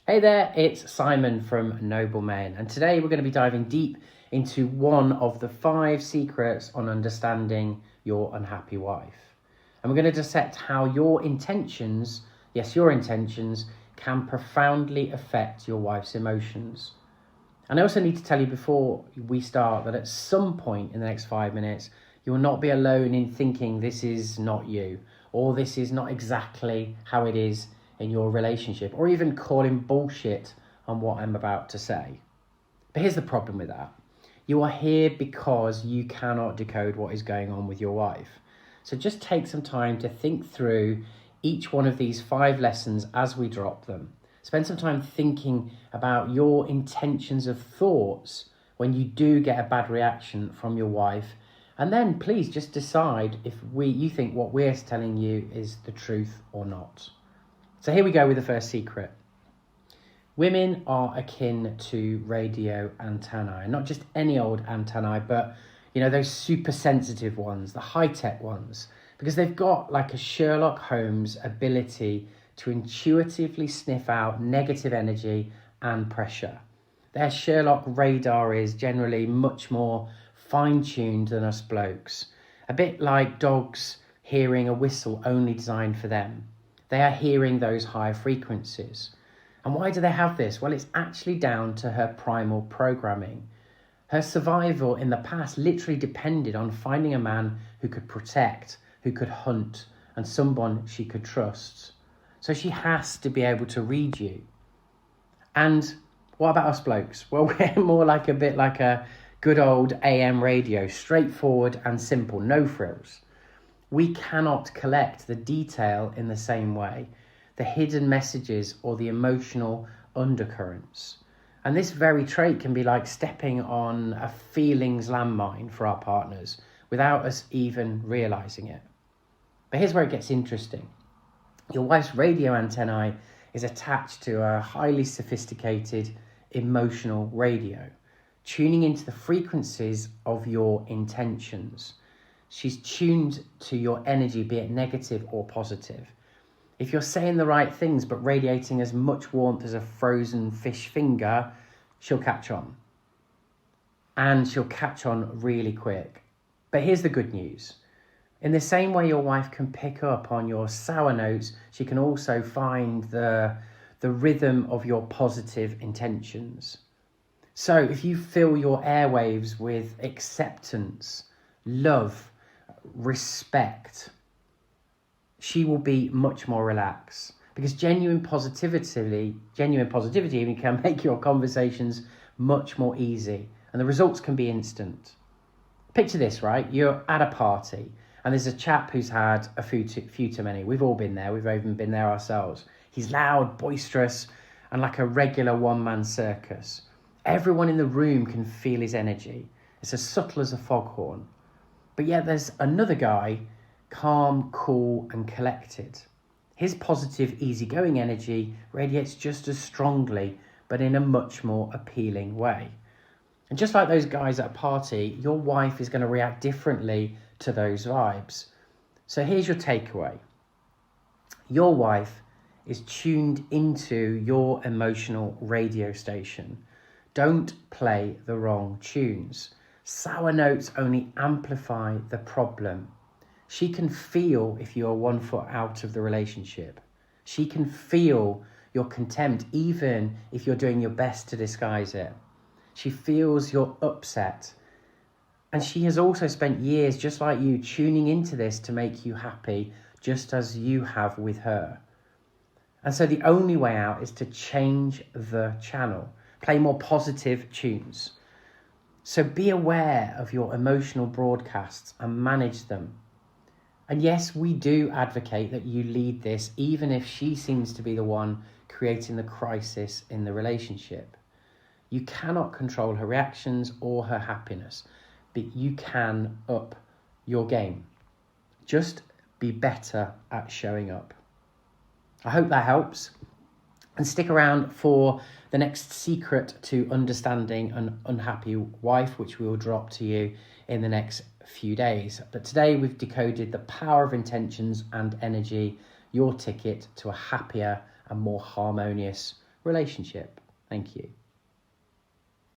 Hey there, it's Simon from NOBUL, and today we're going to be diving deep into one of the 5 secrets on understanding your unhappy wife. And we're going to dissect how your intentions, yes, your intentions, can profoundly affect your wife's emotions. And I also need to tell you before we start that at some point in the next 5 minutes, you will not be alone in thinking this is not you, or this is not exactly how it is in your relationship, or even calling bullshit on what I'm about to say. But here's the problem with that. You are here because you cannot decode what is going on with your wife. So just take some time to think through each one of these 5 lessons as we drop them. Spend some time thinking about your intentions of thoughts when you do get a bad reaction from your wife. And then please just decide if you think what we're telling you is the truth or not. So here we go with the first secret. Women are akin to radio antennae, not just any old antennae, but those super sensitive ones, the high-tech ones, because they've got like a Sherlock Holmes ability to intuitively sniff out negative energy and pressure. Their Sherlock radar is generally much more fine-tuned than us blokes, a bit like dogs hearing a whistle only designed for them. They are hearing those high frequencies. And why do they have this? Well, it's actually down to her primal programming. Her survival in the past literally depended on finding a man who could protect, who could hunt, and someone she could trust. So she has to be able to read you. And what about us blokes? Well, we're more like a good old AM radio, straightforward and simple, no frills. We cannot collect the detail in the same way, the hidden messages or the emotional undercurrents. And this very trait can be like stepping on a feelings landmine for our partners without us even realizing it. But here's where it gets interesting. Your wife's radio antennae is attached to a highly sophisticated emotional radio, tuning into the frequencies of your intentions. She's tuned to your energy, be it negative or positive. If you're saying the right things but radiating as much warmth as a frozen fish finger, she'll catch on. And she'll catch on really quick. But here's the good news. In the same way your wife can pick up on your sour notes, she can also find the rhythm of your positive intentions. So if you fill your airwaves with acceptance, love, respect, she will be much more relaxed, because genuine positivity even can make your conversations much more easy, and the results can be instant. Picture this, right? You're at a party and there's a chap who's had a few too many. We've all been there. We've even been there ourselves. He's loud, boisterous, and like a regular one-man circus. Everyone in the room can feel his energy. It's as subtle as a foghorn. But yet there's another guy, calm, cool, and collected. His positive, easygoing energy radiates just as strongly, but in a much more appealing way. And just like those guys at a party, your wife is going to react differently to those vibes. So here's your takeaway. Your wife is tuned into your emotional radio station. Don't play the wrong tunes. Sour notes only amplify the problem. She can feel if you are 1 foot out of the relationship. She can feel your contempt, even if you're doing your best to disguise it. She feels you're upset. And she has also spent years, just like you, tuning into this to make you happy, just as you have with her. And so the only way out is to change the channel. Play more positive tunes. So be aware of your emotional broadcasts and manage them. And yes, we do advocate that you lead this, even if she seems to be the one creating the crisis in the relationship. You cannot control her reactions or her happiness, but you can up your game. Just be better at showing up. I hope that helps. And stick around for the next secret to understanding an unhappy wife, which we will drop to you in the next few days. But today we've decoded the power of intentions and energy, your ticket to a happier and more harmonious relationship. Thank you.